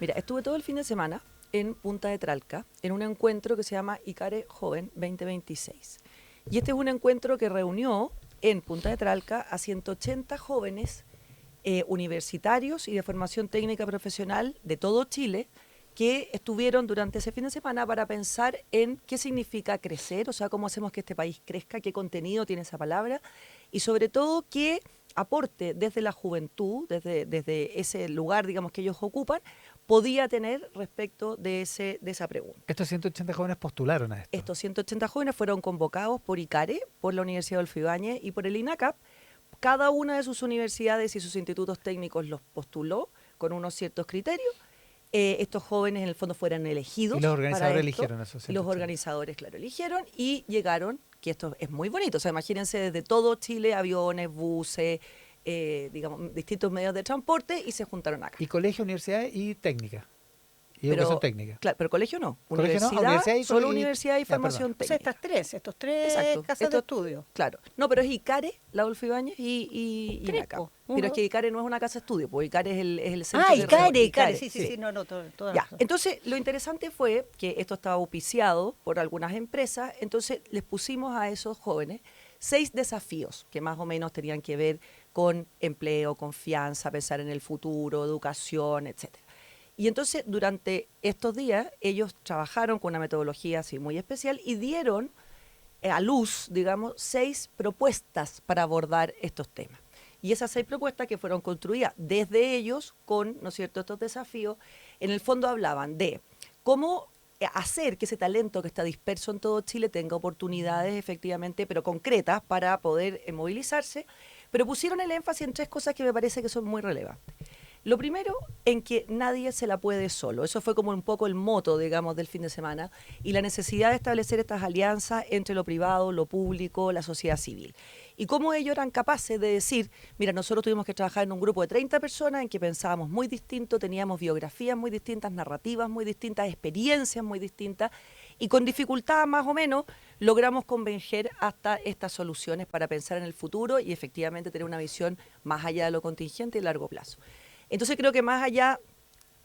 Mira, estuve todo el fin de semana en Punta de Tralca, en un encuentro que se llama ICARE Joven 2026. Y este es un encuentro que reunió en Punta de Tralca a 180 jóvenes universitarios y de formación técnica profesional de todo Chile, que estuvieron durante ese fin de semana para pensar en qué significa crecer, o sea, cómo hacemos que este país crezca, qué contenido tiene esa palabra, y sobre todo qué aporte desde la juventud, desde ese lugar, digamos, que ellos ocupan, podía tener respecto de esa pregunta. Estos 180 jóvenes postularon a esto. Estos 180 jóvenes fueron convocados por ICARE, por la Universidad de Adolfo Ibáñez y por el INACAP. Cada una de sus universidades y sus institutos técnicos los postuló con unos ciertos criterios. Estos jóvenes en el fondo fueron elegidos. Y los organizadores para esto, eligieron esos 180. Y los organizadores, claro, eligieron y llegaron, que esto es muy bonito, o sea, imagínense desde todo Chile, aviones, buses, digamos, distintos medios de transporte y se juntaron acá. Y colegio, universidad y técnica. Y Pero, educación técnica. claro, pero colegio no. ¿Colegio no? Universidad, Universidad y solo y- universidad y ya, formación perdón. O sea, técnica. estos tres Exacto. casas de estudio. Claro. No, pero es ICARE, la Adolfo Ibáñez y Tres, INACAP. po. Pero Uno. es que ICARE no es una casa de estudio, porque ICARE es el centro Ah, de ICARE, sí, no, toda Ya, razón. entonces lo interesante fue que esto estaba auspiciado por algunas empresas, entonces les pusimos a esos jóvenes 6 desafíos que más o menos tenían que ver con empleo, confianza, pensar en el futuro, educación, etcétera. Y entonces durante estos días ellos trabajaron con una metodología así muy especial y dieron a luz, digamos, 6 propuestas para abordar estos temas. Y esas 6 propuestas que fueron construidas desde ellos con, ¿no es cierto?, estos desafíos, en el fondo hablaban de cómo hacer que ese talento que está disperso en todo Chile tenga oportunidades efectivamente, pero concretas para poder movilizarse, pero pusieron el énfasis en 3 cosas que me parece que son muy relevantes. Lo primero, en que nadie se la puede solo. Eso fue como un poco el moto, digamos, del fin de semana, y la necesidad de establecer estas alianzas entre lo privado, lo público, la sociedad civil. Y cómo ellos eran capaces de decir, mira, nosotros tuvimos que trabajar en un grupo de 30 personas en que pensábamos muy distinto, teníamos biografías muy distintas, narrativas muy distintas, experiencias muy distintas, y con dificultad más o menos logramos converger hasta estas soluciones para pensar en el futuro y efectivamente tener una visión más allá de lo contingente y largo plazo. Entonces creo que más allá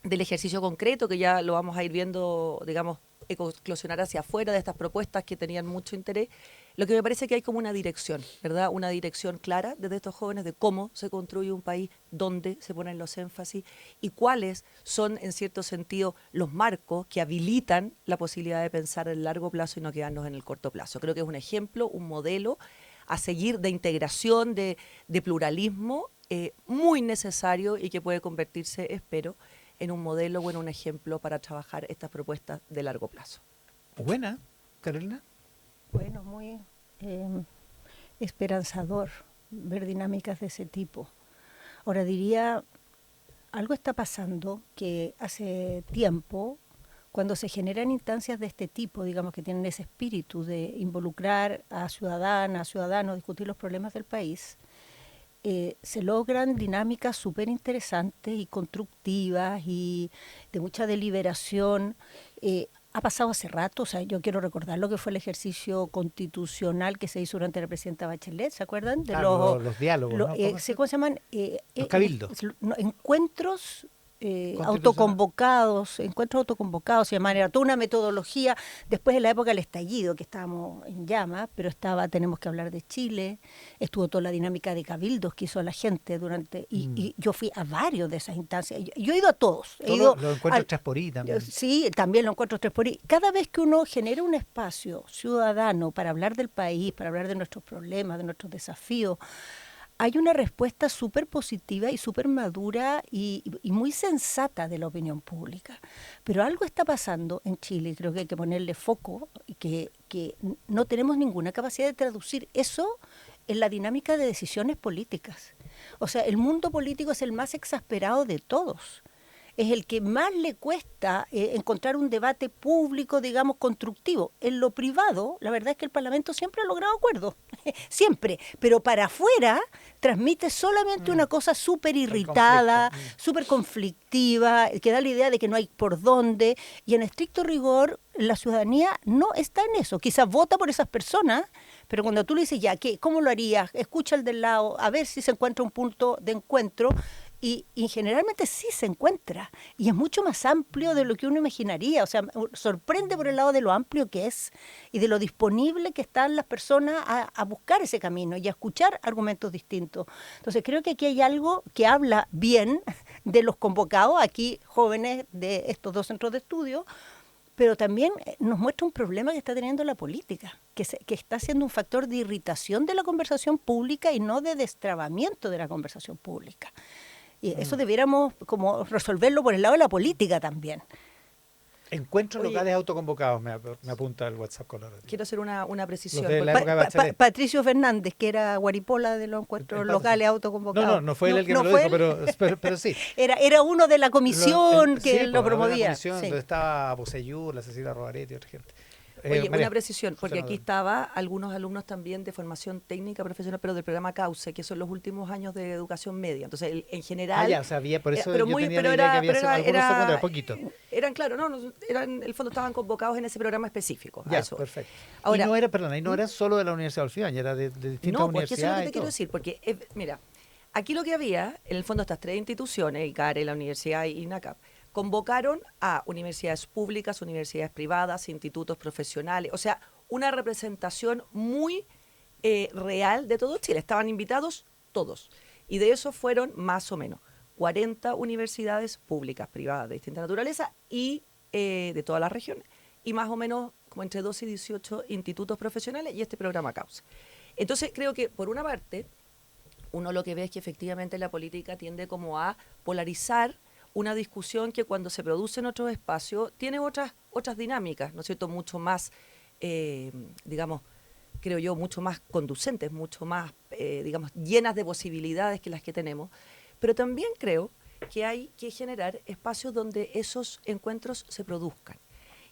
del ejercicio concreto, que ya lo vamos a ir viendo, digamos, eclosionar hacia afuera de estas propuestas que tenían mucho interés, lo que me parece que hay como una dirección, ¿verdad? Una dirección clara desde estos jóvenes de cómo se construye un país, dónde se ponen los énfasis y cuáles son, en cierto sentido, los marcos que habilitan la posibilidad de pensar en el largo plazo y no quedarnos en el corto plazo. Creo que es un ejemplo, un modelo a seguir de integración, de pluralismo, muy necesario y que puede convertirse, espero, en un modelo o en un ejemplo para trabajar estas propuestas de largo plazo. Buena, Carolina. Bueno, muy esperanzador ver dinámicas de ese tipo. Ahora diría, algo está pasando que hace tiempo, cuando se generan instancias de este tipo, digamos que tienen ese espíritu de involucrar a ciudadanas, ciudadanos, discutir los problemas del país, se logran dinámicas súper interesantes y constructivas y de mucha deliberación. Ha pasado hace rato, o sea, yo quiero recordar lo que fue el ejercicio constitucional que se hizo durante la presidenta Bachelet, ¿se acuerdan? De Los diálogos, ¿no? ¿Cómo se llaman? Los cabildos. Encuentros autoconvocados, se llamaban, era toda una metodología, después de la época del estallido, que estábamos en llamas, pero tenemos que hablar de Chile, estuvo toda la dinámica de cabildos que hizo la gente durante, y yo fui a varios de esas instancias, yo he ido a todos. Los encuentros 3xI también. Sí, también los encuentros 3xI. Cada vez que uno genera un espacio ciudadano para hablar del país, para hablar de nuestros problemas, de nuestros desafíos, hay una respuesta súper positiva y súper madura y muy sensata de la opinión pública. Pero algo está pasando en Chile, y creo que hay que ponerle foco, y que no tenemos ninguna capacidad de traducir eso en la dinámica de decisiones políticas. O sea, el mundo político es el más exasperado de todos. Es el que más le cuesta encontrar un debate público, digamos, constructivo. En lo privado, la verdad es que el Parlamento siempre ha logrado acuerdos, siempre, pero para afuera transmite solamente una cosa súper irritada, súper conflictiva, que da la idea de que no hay por dónde, y en estricto rigor la ciudadanía no está en eso. Quizás vota por esas personas, pero cuando tú le dices, ya, ¿cómo lo harías? Escucha al del lado, a ver si se encuentra un punto de encuentro. Y generalmente sí se encuentra, y es mucho más amplio de lo que uno imaginaría, o sea, sorprende por el lado de lo amplio que es y de lo disponible que están las personas a buscar ese camino y a escuchar argumentos distintos. Entonces creo que aquí hay algo que habla bien de los convocados, aquí jóvenes de estos dos centros de estudio, pero también nos muestra un problema que está teniendo la política, que está siendo un factor de irritación de la conversación pública y no de destrabamiento de la conversación pública. Y eso debiéramos como resolverlo por el lado de la política también. Encuentros locales autoconvocados, me apunta el WhatsApp Colorado. Quiero hacer una precisión. Patricio Fernández, que era guaripola de los encuentros locales autoconvocados. No fue él el que me lo dijo, pero sí. Era uno de la comisión que lo promovía. La comisión donde estaba Bosellur, la Cecilia Robaretti y otra gente. Oye, María, una precisión, porque aquí estaba algunos alumnos también de formación técnica profesional, pero del programa CAUCE, que son los últimos años de educación media. Entonces, en general... o sea, había, por eso yo tenía la idea que había algunos secundarios, poquito. Eran, claro, en el fondo estaban convocados en ese programa específico. Ya, eso. Perfecto. Ahora, y no era solo de la Universidad de Olfibán, era de distintas universidades. No, porque eso es lo que te quiero decir, porque, mira, aquí lo que había, en el fondo, estas tres instituciones, ICARE, la Universidad y INACAP, convocaron a universidades públicas, universidades privadas, institutos profesionales, o sea, una representación muy real de todo Chile. Estaban invitados todos. Y de eso fueron más o menos 40 universidades públicas, privadas de distinta naturaleza y de todas las regiones. Y más o menos como entre 12 y 18 institutos profesionales y este programa CAUCE. Entonces creo que por una parte, uno lo que ve es que efectivamente la política tiende como a polarizar una discusión que cuando se produce en otros espacios tiene otras dinámicas, ¿no es cierto?, mucho más, digamos, creo yo, mucho más conducentes, mucho más, digamos, llenas de posibilidades que las que tenemos. Pero también creo que hay que generar espacios donde esos encuentros se produzcan.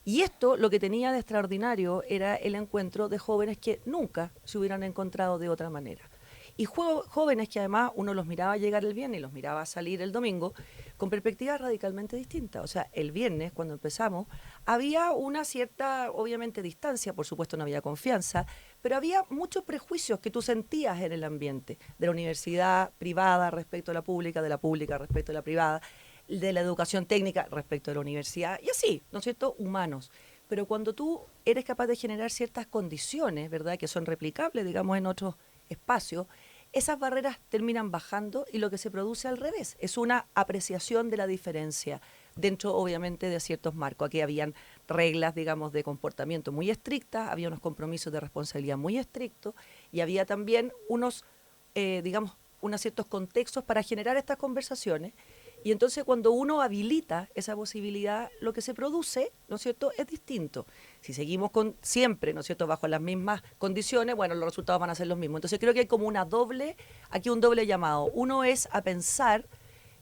Y esto lo que tenía de extraordinario era el encuentro de jóvenes que nunca se hubieran encontrado de otra manera. Y jóvenes que además uno los miraba llegar el viernes y los miraba salir el domingo con perspectivas radicalmente distintas. O sea, el viernes, cuando empezamos, había una cierta, obviamente, distancia, por supuesto no había confianza, pero había muchos prejuicios que tú sentías en el ambiente, de la universidad privada respecto a la pública, de la pública respecto a la privada, de la educación técnica respecto a la universidad, y así, ¿no es cierto?, humanos. Pero cuando tú eres capaz de generar ciertas condiciones, ¿verdad?, que son replicables, digamos, en otros espacios, esas barreras terminan bajando y lo que se produce al revés es una apreciación de la diferencia dentro, obviamente, de ciertos marcos. Aquí habían reglas, digamos, de comportamiento muy estrictas, había unos compromisos de responsabilidad muy estrictos y había también unos, digamos, unos ciertos contextos para generar estas conversaciones. Y entonces cuando uno habilita esa posibilidad, lo que se produce, ¿no es cierto?, es distinto. Si seguimos siempre, ¿no es cierto?, bajo las mismas condiciones, bueno, los resultados van a ser los mismos. Entonces creo que hay como aquí un doble llamado. Uno es a pensar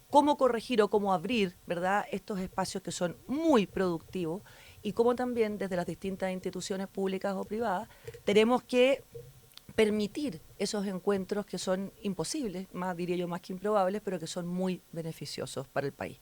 cómo corregir o cómo abrir, ¿verdad?, estos espacios que son muy productivos y cómo también desde las distintas instituciones públicas o privadas tenemos que permitir esos encuentros que son imposibles, más diría yo, más que improbables, pero que son muy beneficiosos para el país.